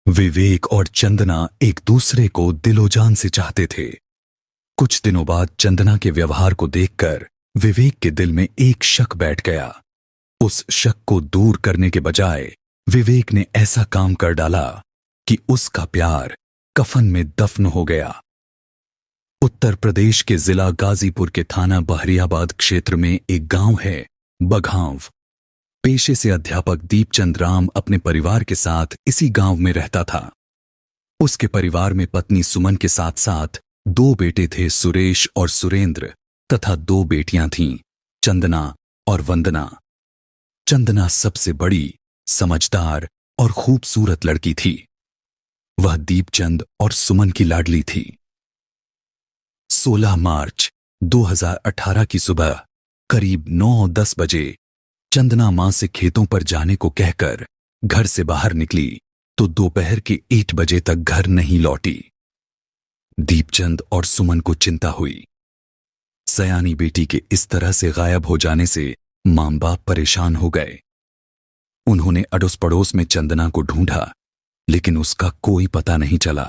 विवेक और चंदना एक दूसरे को दिलोजान से चाहते थे। कुछ दिनों बाद चंदना के व्यवहार को देखकर विवेक के दिल में एक शक बैठ गया। उस शक को दूर करने के बजाय विवेक ने ऐसा काम कर डाला कि उसका प्यार कफन में दफन हो गया। उत्तर प्रदेश के जिला गाजीपुर के थाना बहरियाबाद क्षेत्र में एक गांव है बघांव। पेशे से अध्यापक दीपचंद राम अपने परिवार के साथ इसी गांव में रहता था। उसके परिवार में पत्नी सुमन के साथ साथ 2 बेटे थे, सुरेश और सुरेंद्र, तथा 2 बेटियां थीं, चंदना और वंदना। चंदना सबसे बड़ी, समझदार और खूबसूरत लड़की थी। वह दीपचंद और सुमन की लाडली थी। 16 मार्च 2018 की सुबह करीब 9-10 बजे चंदना मां से खेतों पर जाने को कहकर घर से बाहर निकली तो दोपहर के 1 बजे तक घर नहीं लौटी। दीपचंद और सुमन को चिंता हुई। सयानी बेटी के इस तरह से गायब हो जाने से मां बाप परेशान हो गए। उन्होंने अड़ोस पड़ोस में चंदना को ढूंढा, लेकिन उसका कोई पता नहीं चला।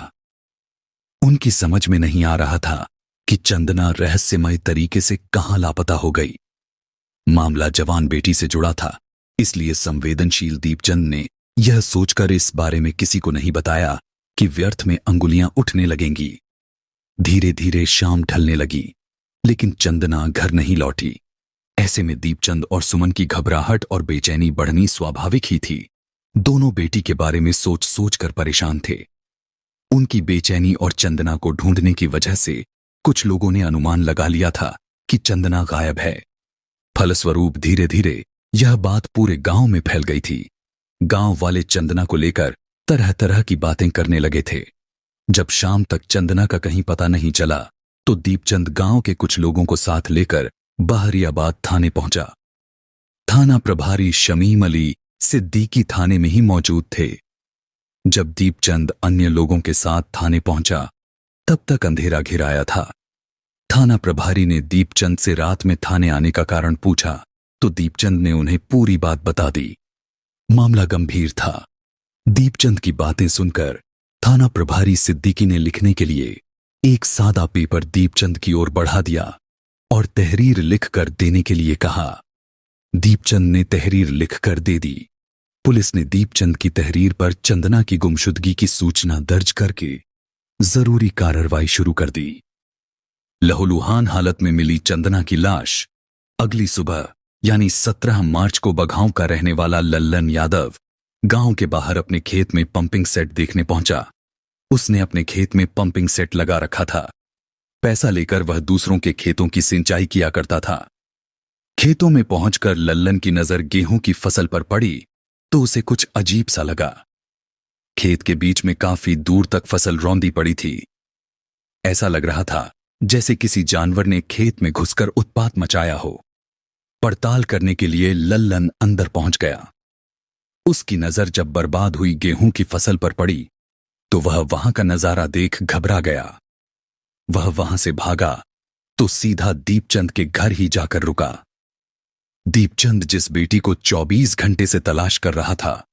उनकी समझ में नहीं आ रहा था कि चंदना रहस्यमय तरीके से कहां लापता हो गई। मामला जवान बेटी से जुड़ा था, इसलिए संवेदनशील दीपचंद ने यह सोचकर इस बारे में किसी को नहीं बताया कि व्यर्थ में अंगुलियां उठने लगेंगी। धीरे धीरे शाम ढलने लगी, लेकिन चंदना घर नहीं लौटी। ऐसे में दीपचंद और सुमन की घबराहट और बेचैनी बढ़नी स्वाभाविक ही थी। दोनों बेटी के बारे में सोच सोच कर परेशान थे। उनकी बेचैनी और चंदना को ढूंढने की वजह से कुछ लोगों ने अनुमान लगा लिया था कि चंदना गायब है। फलस्वरूप धीरे धीरे यह बात पूरे गांव में फैल गई थी। गांव वाले चंदना को लेकर तरह तरह की बातें करने लगे थे। जब शाम तक चंदना का कहीं पता नहीं चला तो दीपचंद गांव के कुछ लोगों को साथ लेकर बहरियाबाद थाने पहुंचा। थाना प्रभारी शमीम अली सिद्दीकी थाने में ही मौजूद थे। जब दीपचंद अन्य लोगों के साथ थाने पहुंचा तब तक अंधेरा घिर आया था। थाना प्रभारी ने दीपचंद से रात में थाने आने का कारण पूछा तो दीपचंद ने उन्हें पूरी बात बता दी। मामला गंभीर था। दीपचंद की बातें सुनकर थाना प्रभारी सिद्दीकी ने लिखने के लिए एक सादा पेपर दीपचंद की ओर बढ़ा दिया और तहरीर लिखकर देने के लिए कहा। दीपचंद ने तहरीर लिखकर दे दी। पुलिस ने दीपचंद की तहरीर पर चंदना की गुमशुदगी की सूचना दर्ज करके जरूरी कार्रवाई शुरू कर दी। लहूलुहान हालत में मिली चंदना की लाश अगली सुबह यानी 17 मार्च को बघांव का रहने वाला लल्लन यादव गांव के बाहर अपने खेत में पंपिंग सेट देखने पहुंचा। उसने अपने खेत में पंपिंग सेट लगा रखा था। पैसा लेकर वह दूसरों के खेतों की सिंचाई किया करता था। खेतों में पहुंचकर लल्लन की नजर गेहूं की फसल पर पड़ी तो उसे कुछ अजीब सा लगा। खेत के बीच में काफी दूर तक फसल रौंदी पड़ी थी। ऐसा लग रहा था जैसे किसी जानवर ने खेत में घुसकर उत्पात मचाया हो। पड़ताल करने के लिए लल्लन अंदर पहुंच गया। उसकी नजर जब बर्बाद हुई गेहूं की फसल पर पड़ी तो वह वहां का नजारा देख घबरा गया। वह वहां से भागा तो सीधा दीपचंद के घर ही जाकर रुका। दीपचंद जिस बेटी को 24 घंटे से तलाश कर रहा था,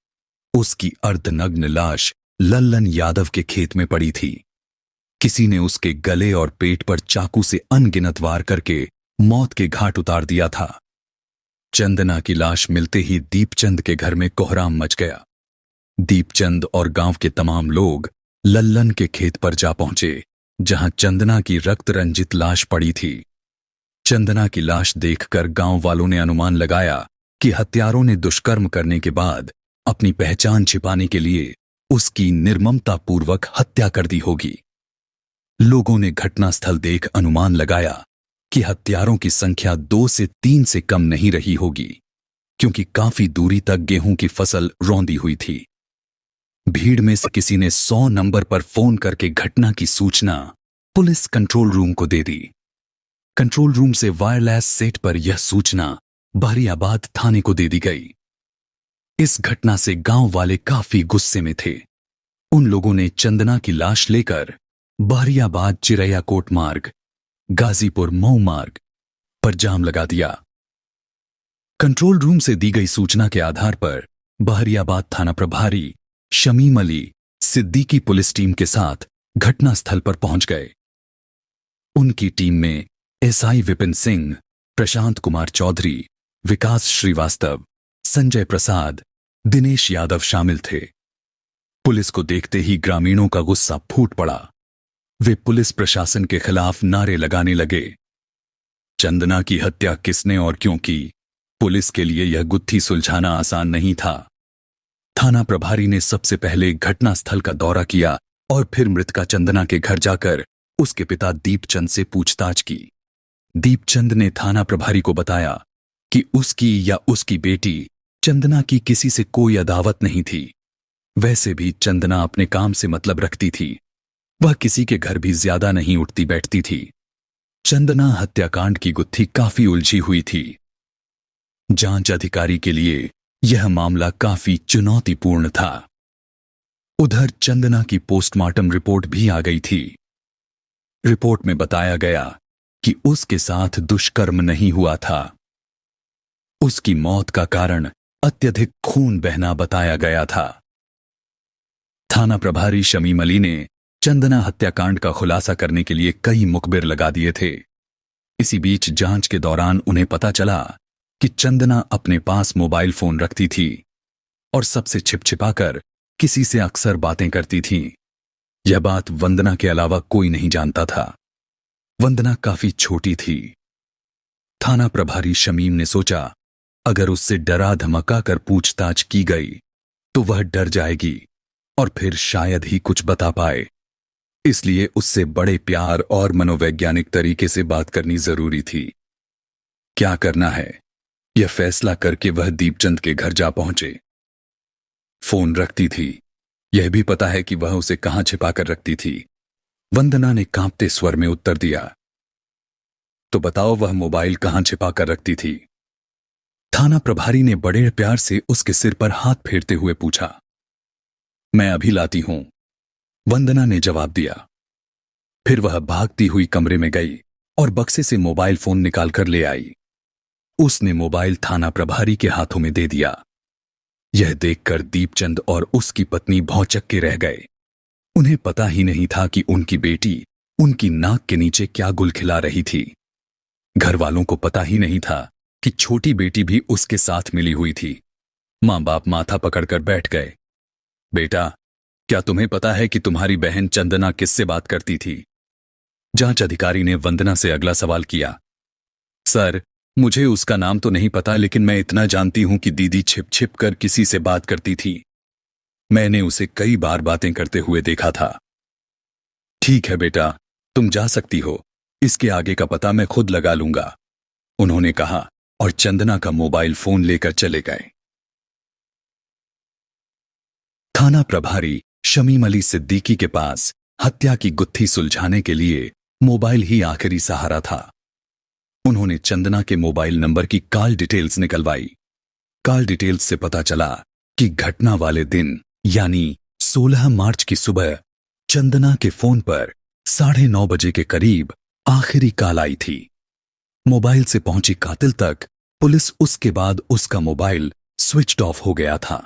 उसकी अर्धनग्न लाश लल्लन यादव के खेत में पड़ी थी। किसी ने उसके गले और पेट पर चाकू से अनगिनत वार करके मौत के घाट उतार दिया था। चंदना की लाश मिलते ही दीपचंद के घर में कोहराम मच गया। दीपचंद और गांव के तमाम लोग लल्लन के खेत पर जा पहुंचे, जहां चंदना की रक्त रंजित लाश पड़ी थी। चंदना की लाश देखकर गांव वालों ने अनुमान लगाया कि हत्यारों ने दुष्कर्म करने के बाद अपनी पहचान छिपाने के लिए उसकी निर्ममतापूर्वक हत्या कर दी होगी। लोगों ने घटनास्थल देख अनुमान लगाया कि हत्यारों की संख्या 2 से 3 से कम नहीं रही होगी, क्योंकि काफी दूरी तक गेहूं की फसल रौंदी हुई थी। भीड़ में से किसी ने 100 नंबर पर फोन करके घटना की सूचना पुलिस कंट्रोल रूम को दे दी। कंट्रोल रूम से वायरलेस सेट पर यह सूचना बहरियाबाद थाने को दे दी गई। इस घटना से गांव वाले काफी गुस्से में थे। उन लोगों ने चंदना की लाश लेकर बहरियाबाद चिरैया कोट मार्ग, गाजीपुर मऊ मार्ग पर जाम लगा दिया। कंट्रोल रूम से दी गई सूचना के आधार पर बहरियाबाद थाना प्रभारी शमीम अली सिद्दीकी पुलिस टीम के साथ घटनास्थल पर पहुंच गए। उनकी टीम में एसआई विपिन सिंह, प्रशांत कुमार चौधरी, विकास श्रीवास्तव, संजय प्रसाद, दिनेश यादव शामिल थे। पुलिस को देखते ही ग्रामीणों का गुस्सा फूट पड़ा। वे पुलिस प्रशासन के खिलाफ नारे लगाने लगे। चंदना की हत्या किसने और क्यों की? पुलिस के लिए यह गुत्थी सुलझाना आसान नहीं था। थाना प्रभारी ने सबसे पहले घटनास्थल का दौरा किया और फिर मृतका चंदना के घर जाकर उसके पिता दीपचंद से पूछताछ की। दीपचंद ने थाना प्रभारी को बताया कि उसकी या उसकी बेटी चंदना की किसी से कोई अदावत नहीं थी। वैसे भी चंदना अपने काम से मतलब रखती थी। वह किसी के घर भी ज्यादा नहीं उठती बैठती थी। चंदना हत्याकांड की गुत्थी काफी उलझी हुई थी। जांच अधिकारी के लिए यह मामला काफी चुनौतीपूर्ण था। उधर चंदना की पोस्टमार्टम रिपोर्ट भी आ गई थी। रिपोर्ट में बताया गया कि उसके साथ दुष्कर्म नहीं हुआ था। उसकी मौत का कारण अत्यधिक खून बहना बताया गया था। थाना प्रभारी शमीम अली ने चंदना हत्याकांड का खुलासा करने के लिए कई मुखबिर लगा दिए थे। इसी बीच जांच के दौरान उन्हें पता चला कि चंदना अपने पास मोबाइल फोन रखती थी और सबसे छिपछिपाकर किसी से अक्सर बातें करती थी। यह बात वंदना के अलावा कोई नहीं जानता था। वंदना काफी छोटी थी। थाना प्रभारी शमीम ने सोचा, अगर उससे डरा धमका कर पूछताछ की गई तो वह डर जाएगी और फिर शायद ही कुछ बता पाए। इसलिए उससे बड़े प्यार और मनोवैज्ञानिक तरीके से बात करनी जरूरी थी। क्या करना है, यह फैसला करके वह दीपचंद के घर जा पहुंचे। फोन रखती थी, यह भी पता है कि वह उसे कहां छिपाकर रखती थी। वंदना ने कांपते स्वर में उत्तर दिया, तो बताओ वह मोबाइल कहां छिपाकर रखती थी? थाना प्रभारी ने बड़े प्यार से उसके सिर पर हाथ फेरते हुए पूछा। मैं अभी लाती हूं, वंदना ने जवाब दिया। फिर वह भागती हुई कमरे में गई और बक्से से मोबाइल फोन निकालकर ले आई। उसने मोबाइल थाना प्रभारी के हाथों में दे दिया। यह देखकर दीपचंद और उसकी पत्नी भौंचक्के रह गए। उन्हें पता ही नहीं था कि उनकी बेटी उनकी नाक के नीचे क्या गुल खिला रही थी। घर वालों को पता ही नहीं था कि छोटी बेटी भी उसके साथ मिली हुई थी। मां बाप माथा पकड़कर बैठ गए। बेटा, क्या तुम्हें पता है कि तुम्हारी बहन चंदना किससे बात करती थी? जांच अधिकारी ने वंदना से अगला सवाल किया। सर, मुझे उसका नाम तो नहीं पता, लेकिन मैं इतना जानती हूं कि दीदी छिप छिप कर किसी से बात करती थी। मैंने उसे कई बार बातें करते हुए देखा था। ठीक है बेटा, तुम जा सकती हो। इसके आगे का पता मैं खुद लगा लूंगा, उन्होंने कहा और चंदना का मोबाइल फोन लेकर चले गए। थाना प्रभारी शमीम अली सिद्दीकी के पास हत्या की गुत्थी सुलझाने के लिए मोबाइल ही आखिरी सहारा था। उन्होंने चंदना के मोबाइल नंबर की कॉल डिटेल्स निकलवाई। कॉल डिटेल्स से पता चला कि घटना वाले दिन यानी 16 मार्च की सुबह चंदना के फोन पर 9:30 बजे के करीब आखिरी कॉल आई थी। मोबाइल से पहुंची कातिल तक पुलिस उसके बाद उसका मोबाइल स्विच्ड ऑफ हो गया था।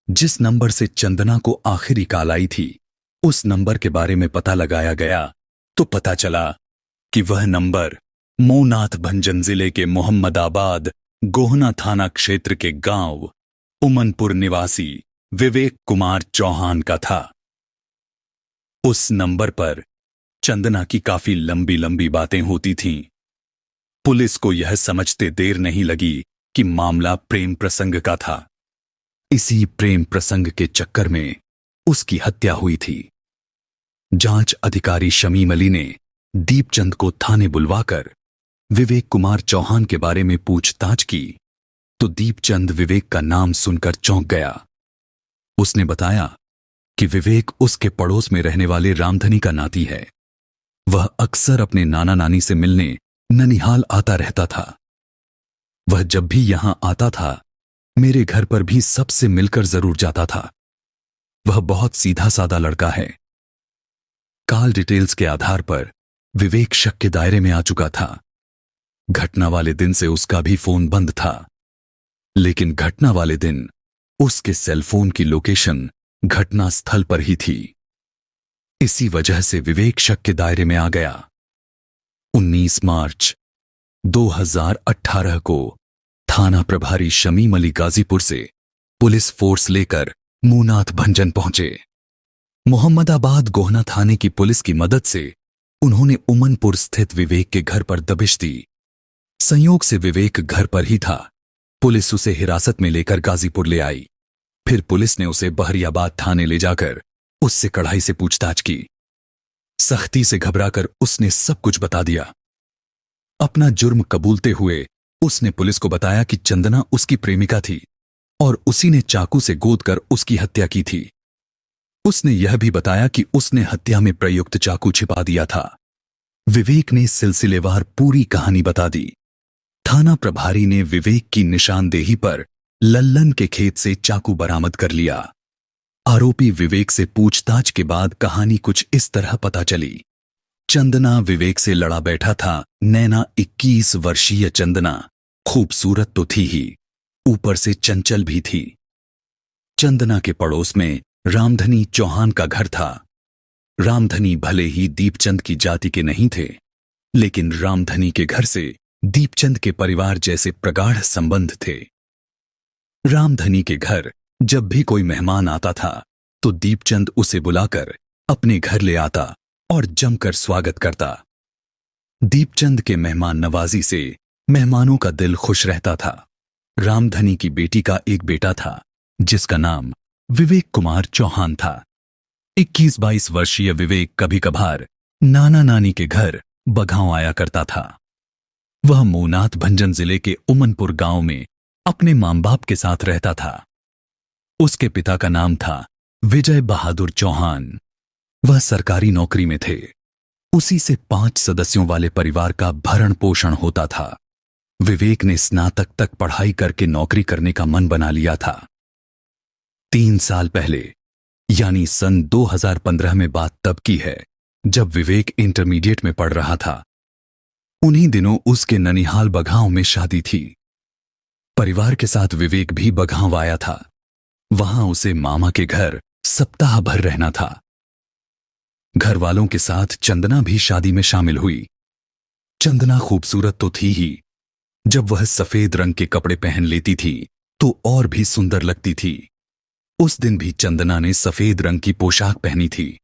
जिस नंबर से चंदना को आखिरी कॉल आई थी, उस नंबर के बारे में पता लगाया गया तो पता चला कि वह नंबर मोनाथ भंजन जिले के मोहम्मदाबाद गोहना थाना क्षेत्र के गांव उमनपुर निवासी विवेक कुमार चौहान का था। उस नंबर पर चंदना की काफी लंबी लंबी बातें होती थीं। पुलिस को यह समझते देर नहीं लगी कि मामला प्रेम प्रसंग का था। इसी प्रेम प्रसंग के चक्कर में उसकी हत्या हुई थी। जांच अधिकारी शमीम अली ने दीपचंद को थाने बुलवाकर विवेक कुमार चौहान के बारे में पूछताछ की तो दीपचंद विवेक का नाम सुनकर चौंक गया। उसने बताया कि विवेक उसके पड़ोस में रहने वाले रामधनी का नाती है। वह अक्सर अपने नाना नानी से मिलने ननिहाल आता रहता था। वह जब भी यहां आता था, मेरे घर पर भी सबसे मिलकर जरूर जाता था। वह बहुत सीधा साधा लड़का है। कॉल डिटेल्स के आधार पर विवेक शक के दायरे में आ चुका था। घटना वाले दिन से उसका भी फोन बंद था, लेकिन घटना वाले दिन उसके सेलफोन की लोकेशन घटना स्थल पर ही थी। इसी वजह से विवेक शक के दायरे में आ गया। 19 मार्च 2018 को थाना प्रभारी शमीम अली गाजीपुर से पुलिस फोर्स लेकर मूनाथ भंजन पहुंचे। मोहम्मदाबाद गोहना थाने की पुलिस की मदद से उन्होंने उमनपुर स्थित विवेक के घर पर दबिश दी। संयोग से विवेक घर पर ही था। पुलिस उसे हिरासत में लेकर गाजीपुर ले आई। फिर पुलिस ने उसे बहरियाबाद थाने ले जाकर उससे कड़ाई से पूछताछ की। सख्ती से घबराकर उसने सब कुछ बता दिया। अपना जुर्म कबूलते हुए उसने पुलिस को बताया कि चंदना उसकी प्रेमिका थी और उसी ने चाकू से गोदकर उसकी हत्या की थी। उसने यह भी बताया कि उसने हत्या में प्रयुक्त चाकू छिपा दिया था। विवेक ने सिलसिलेवार पूरी कहानी बता दी। थाना प्रभारी ने विवेक की निशानदेही पर लल्लन के खेत से चाकू बरामद कर लिया। आरोपी विवेक से पूछताछ के बाद कहानी कुछ इस तरह पता चली। चंदना विवेक से लड़ा बैठा था। नैना 21 वर्षीय चंदना खूबसूरत तो थी ही, ऊपर से चंचल भी थी। चंदना के पड़ोस में रामधनी चौहान का घर था। रामधनी भले ही दीपचंद की जाति के नहीं थे, लेकिन रामधनी के घर से दीपचंद के परिवार जैसे प्रगाढ़ संबंध थे। रामधनी के घर जब भी कोई मेहमान आता था तो दीपचंद उसे बुलाकर अपने घर ले आता और जमकर स्वागत करता। दीपचंद के मेहमान नवाजी से मेहमानों का दिल खुश रहता था। रामधनी की बेटी का एक बेटा था जिसका नाम विवेक कुमार चौहान था। 21-22 वर्षीय विवेक कभी कभार नाना नानी के घर बघांव आया करता था। वह मूनाथ भंजन जिले के उमनपुर गांव में अपने मां बाप के साथ रहता था। उसके पिता का नाम था विजय बहादुर चौहान। वह सरकारी नौकरी में थे। उसी से 5 सदस्यों वाले परिवार का भरण पोषण होता था। विवेक ने स्नातक तक पढ़ाई करके नौकरी करने का मन बना लिया था। 3 साल पहले यानी सन 2015 में बात तब की है जब विवेक इंटरमीडिएट में पढ़ रहा था। उन्हीं दिनों उसके ननिहाल बघांव में शादी थी। परिवार के साथ विवेक भी बघांव आया था। वहां उसे मामा के घर सप्ताह भर रहना था। घर वालों के साथ चंदना भी शादी में शामिल हुई। चंदना खूबसूरत तो थी ही, जब वह सफेद रंग के कपड़े पहन लेती थी तो और भी सुंदर लगती थी। उस दिन भी चंदना ने सफेद रंग की पोशाक पहनी थी।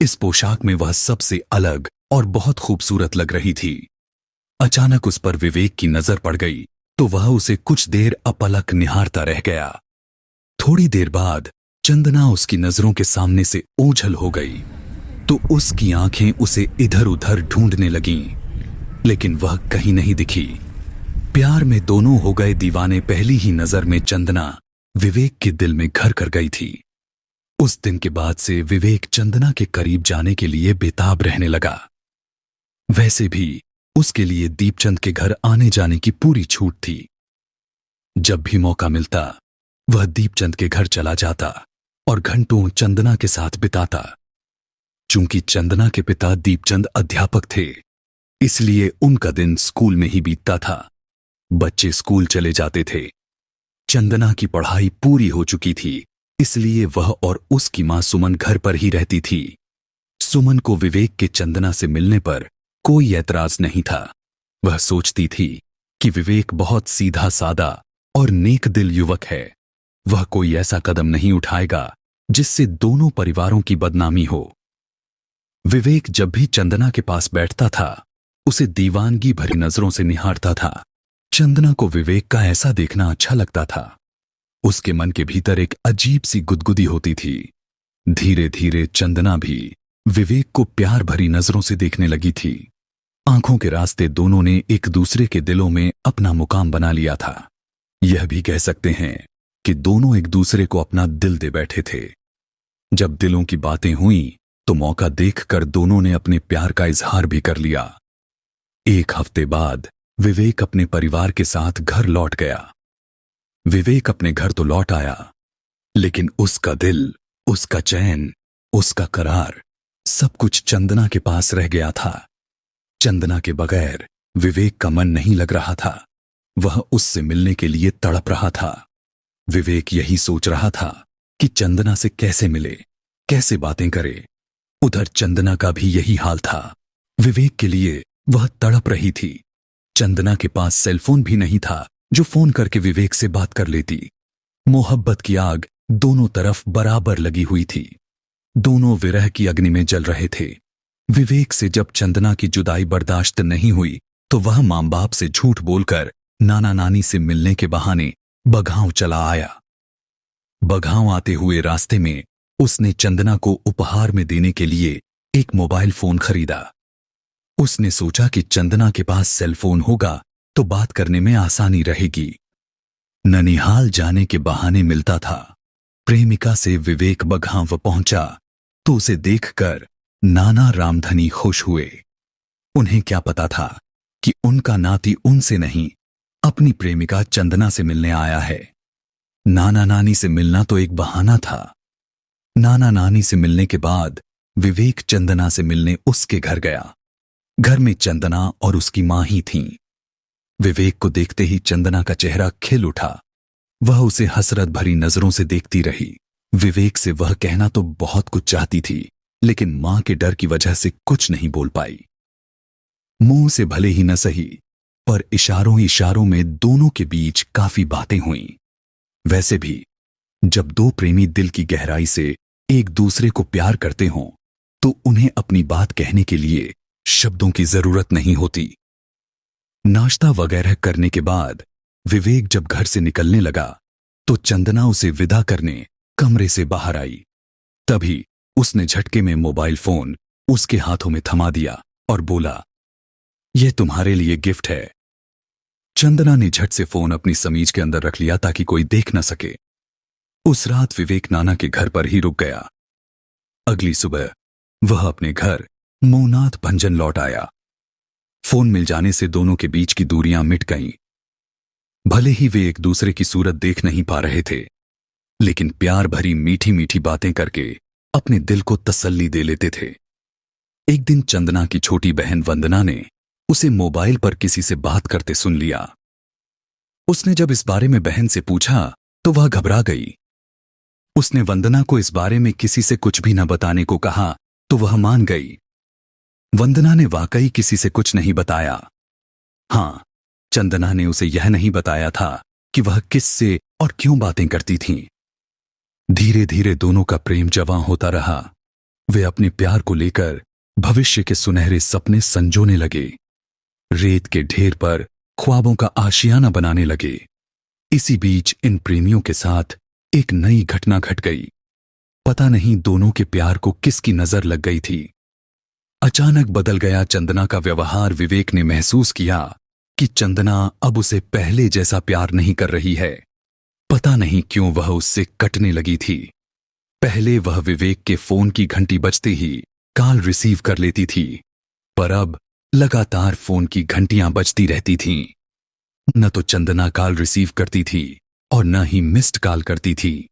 इस पोशाक में वह सबसे अलग और बहुत खूबसूरत लग रही थी। अचानक उस पर विवेक की नजर पड़ गई तो वह उसे कुछ देर अपलक निहारता रह गया। थोड़ी देर बाद चंदना उसकी नजरों के सामने से ओझल हो गई तो उसकी आंखें उसे इधर उधर ढूंढने लगीं, लेकिन वह कहीं नहीं दिखी। प्यार में दोनों हो गए दीवाने। पहली ही नजर में चंदना विवेक के दिल में घर कर गई थी। उस दिन के बाद से विवेक चंदना के करीब जाने के लिए बेताब रहने लगा। वैसे भी उसके लिए दीपचंद के घर आने जाने की पूरी छूट थी। जब भी मौका मिलता वह दीपचंद के घर चला जाता और घंटों चंदना के साथ बिताता। चूंकि चंदना के पिता दीपचंद अध्यापक थे, इसलिए उनका दिन स्कूल में ही बीतता था। बच्चे स्कूल चले जाते थे। चंदना की पढ़ाई पूरी हो चुकी थी, इसलिए वह और उसकी मां सुमन घर पर ही रहती थी। सुमन को विवेक के चंदना से मिलने पर कोई ऐतराज नहीं था। वह सोचती थी कि विवेक बहुत सीधा सादा और नेक दिल युवक है। वह कोई ऐसा कदम नहीं उठाएगा जिससे दोनों परिवारों की बदनामी हो। विवेक जब भी चंदना के पास बैठता था उसे दीवानगी भरी नजरों से निहारता था। चंदना को विवेक का ऐसा देखना अच्छा लगता था। उसके मन के भीतर एक अजीब सी गुदगुदी होती थी। धीरे धीरे चंदना भी विवेक को प्यार भरी नजरों से देखने लगी थी। आंखों के रास्ते दोनों ने एक दूसरे के दिलों में अपना मुकाम बना लिया था। यह भी कह सकते हैं कि दोनों एक दूसरे को अपना दिल दे बैठे थे। जब दिलों की बातें हुई तो मौका देखकर दोनों ने अपने प्यार का इजहार भी कर लिया। 1 हफ्ते बाद विवेक अपने परिवार के साथ घर लौट गया। विवेक अपने घर तो लौट आया, लेकिन उसका दिल, उसका चैन, उसका करार सब कुछ चंदना के पास रह गया था। चंदना के बगैर विवेक का मन नहीं लग रहा था। वह उससे मिलने के लिए तड़प रहा था। विवेक यही सोच रहा था कि चंदना से कैसे मिले, कैसे बातें करे। उधर चंदना का भी यही हाल था। विवेक के लिए वह तड़प रही थी। चंदना के पास सेलफोन भी नहीं था जो फोन करके विवेक से बात कर लेती। मोहब्बत की आग दोनों तरफ बराबर लगी हुई थी। दोनों विरह की अग्नि में जल रहे थे। विवेक से जब चंदना की जुदाई बर्दाश्त नहीं हुई तो वह मां बाप से झूठ बोलकर नाना नानी से मिलने के बहाने बघांव चला आया। बघांव आते हुए रास्ते में उसने चंदना को उपहार में देने के लिए एक मोबाइल फोन खरीदा। उसने सोचा कि चंदना के पास सेलफोन होगा तो बात करने में आसानी रहेगी। ननिहाल जाने के बहाने मिलता था। प्रेमिका से विवेक बघांव पहुंचा तो उसे देखकर नाना रामधनी खुश हुए। उन्हें क्या पता था कि उनका नाती उनसे नहीं, अपनी प्रेमिका चंदना से मिलने आया है। नाना नानी से मिलना तो एक बहाना था। नाना नानी से मिलने के बाद विवेक चंदना से मिलने उसके घर गया। घर में चंदना और उसकी मां ही थीं। विवेक को देखते ही चंदना का चेहरा खिल उठा। वह उसे हसरत भरी नजरों से देखती रही। विवेक से वह कहना तो बहुत कुछ चाहती थी, लेकिन मां के डर की वजह से कुछ नहीं बोल पाई। मुंह से भले ही न सही, पर इशारों इशारों में दोनों के बीच काफी बातें हुईं। वैसे भी जब दो प्रेमी दिल की गहराई से एक दूसरे को प्यार करते हों तो उन्हें अपनी बात कहने के लिए शब्दों की जरूरत नहीं होती। नाश्ता वगैरह करने के बाद विवेक जब घर से निकलने लगा तो चंदना उसे विदा करने कमरे से बाहर आई। तभी उसने झटके में मोबाइल फोन उसके हाथों में थमा दिया और बोला, यह तुम्हारे लिए गिफ्ट है। चंदना ने झट से फोन अपनी समीज के अंदर रख लिया ताकि कोई देख न सके। उस रात विवेक नाना के घर पर ही रुक गया। अगली सुबह वह अपने घर मोहनाथ भंजन लौट आया। फोन मिल जाने से दोनों के बीच की दूरियां मिट गईं। भले ही वे एक दूसरे की सूरत देख नहीं पा रहे थे, लेकिन प्यार भरी मीठी मीठी बातें करके अपने दिल को तसल्ली दे लेते थे। एक दिन चंदना की छोटी बहन वंदना ने उसे मोबाइल पर किसी से बात करते सुन लिया। उसने जब इस बारे में बहन से पूछा तो वह घबरा गई। उसने वंदना को इस बारे में किसी से कुछ भी न बताने को कहा तो वह मान गई। वंदना ने वाकई किसी से कुछ नहीं बताया। हां, चंदना ने उसे यह नहीं बताया था कि वह किससे और क्यों बातें करती थीं। धीरे धीरे दोनों का प्रेम जवां होता रहा। वे अपने प्यार को लेकर भविष्य के सुनहरे सपने संजोने लगे। रेत के ढेर पर ख्वाबों का आशियाना बनाने लगे। इसी बीच इन प्रेमियों के साथ एक नई घटना घट गई। पता नहीं दोनों के प्यार को किसकी नजर लग गई थी। अचानक बदल गया चंदना का व्यवहार। विवेक ने महसूस किया कि चंदना अब उसे पहले जैसा प्यार नहीं कर रही है। पता नहीं क्यों वह उससे कटने लगी थी। पहले वह विवेक के फोन की घंटी बजते ही कॉल रिसीव कर लेती थी, पर अब लगातार फोन की घंटियां बजती रहती थीं। न तो चंदना कॉल रिसीव करती थी और न ही मिस्ड कॉल करती थी।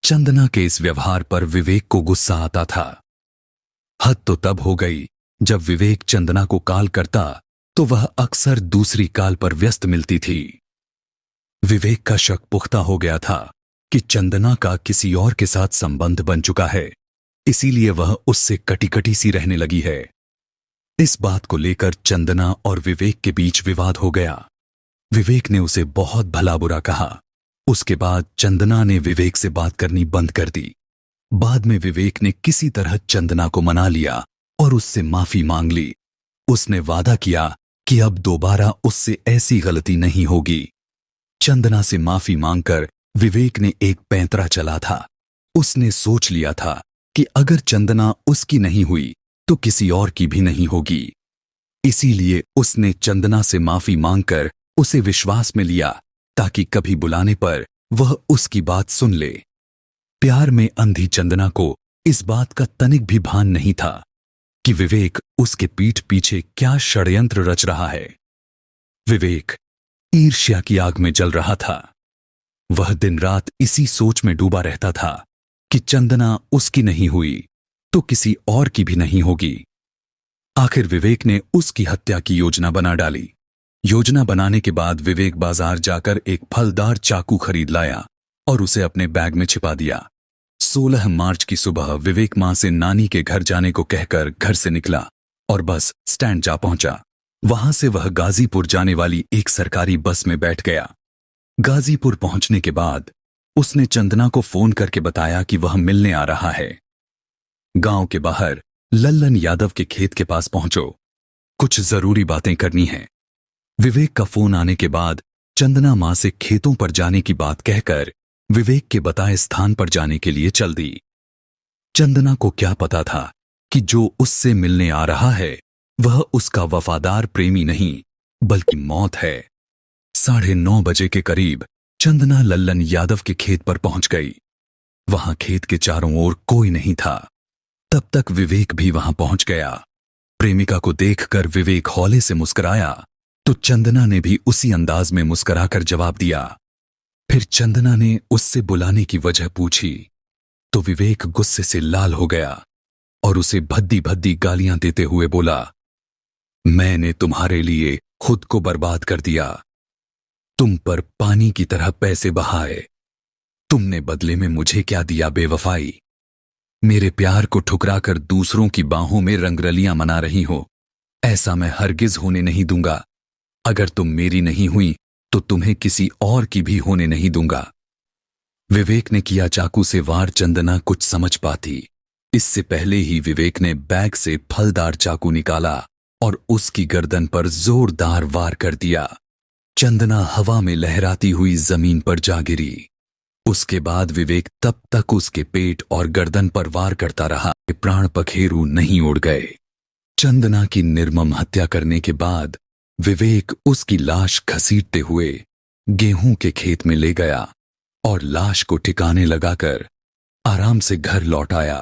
चंदना के इस व्यवहार पर विवेक को गुस्सा आता था। हद तो तब हो गई जब विवेक चंदना को कॉल करता तो वह अक्सर दूसरी कॉल पर व्यस्त मिलती थी। विवेक का शक पुख्ता हो गया था कि चंदना का किसी और के साथ संबंध बन चुका है, इसीलिए वह उससे कटी कटी सी रहने लगी है। इस बात को लेकर चंदना और विवेक के बीच विवाद हो गया। विवेक ने उसे बहुत भला बुरा कहा। उसके बाद चंदना ने विवेक से बात करनी बंद कर दी। बाद में विवेक ने किसी तरह चंदना को मना लिया और उससे माफी मांग ली। उसने वादा किया कि अब दोबारा उससे ऐसी गलती नहीं होगी। चंदना से माफी मांगकर विवेक ने एक पैंतरा चला था। उसने सोच लिया था कि अगर चंदना उसकी नहीं हुई तो किसी और की भी नहीं होगी। इसीलिए उसने चंदना से माफी मांगकर उसे विश्वास में लिया ताकि कभी बुलाने पर वह उसकी बात सुन ले। प्यार में अंधी चंदना को इस बात का तनिक भी भान नहीं था कि विवेक उसके पीठ पीछे क्या षड्यंत्र रच रहा है। विवेक ईर्ष्या की आग में जल रहा था। वह दिन रात इसी सोच में डूबा रहता था कि चंदना उसकी नहीं हुई तो किसी और की भी नहीं होगी। आखिर विवेक ने उसकी हत्या की योजना बना डाली। योजना बनाने के बाद विवेक बाजार जाकर एक फलदार चाकू खरीद लाया और उसे अपने बैग में छिपा दिया। 16 मार्च की सुबह विवेक मां से नानी के घर जाने को कहकर घर से निकला और बस स्टैंड जा पहुंचा। वहां से वह गाजीपुर जाने वाली एक सरकारी बस में बैठ गया। गाजीपुर पहुंचने के बाद उसने चंदना को फोन करके बताया कि वह मिलने आ रहा है। गांव के बाहर लल्लन यादव के खेत के पास पहुंचो, कुछ जरूरी बातें करनी है। विवेक का फोन आने के बाद चंदना मां से खेतों पर जाने की बात कहकर विवेक के बताए स्थान पर जाने के लिए चल दी। चंदना को क्या पता था कि जो उससे मिलने आ रहा है वह उसका वफादार प्रेमी नहीं बल्कि मौत है। 9:30 बजे के करीब चंदना लल्लन यादव के खेत पर पहुंच गई। वहां खेत के चारों ओर कोई नहीं था। तब तक विवेक भी वहां पहुंच गया। प्रेमिका को देखकर विवेक हौले से मुस्कुराया तो चंदना ने भी उसी अंदाज में मुस्कुराकर जवाब दिया। फिर चंदना ने उससे बुलाने की वजह पूछी तो विवेक गुस्से से लाल हो गया और उसे भद्दी भद्दी गालियां देते हुए बोला, मैंने तुम्हारे लिए खुद को बर्बाद कर दिया, तुम पर पानी की तरह पैसे बहाए, तुमने बदले में मुझे क्या दिया बेवफाई, मेरे प्यार को ठुकराकर दूसरों की बाहों में रंगरलियां मना रही हो, ऐसा मैं हरगिज होने नहीं दूंगा। अगर तुम मेरी नहीं हुई तो तुम्हें किसी और की भी होने नहीं दूंगा। विवेक ने किया चाकू से वार। चंदना कुछ समझ पाती इससे पहले ही विवेक ने बैग से फलदार चाकू निकाला और उसकी गर्दन पर जोरदार वार कर दिया। चंदना हवा में लहराती हुई जमीन पर जा गिरी। उसके बाद विवेक तब तक उसके पेट और गर्दन पर वार करता रहा कि प्राण पखेरु नहीं उड़ गए। चंदना की निर्मम हत्या करने के बाद विवेक उसकी लाश घसीटते हुए गेहूं के खेत में ले गया और लाश को ठिकाने लगाकर आराम से घर लौट आया।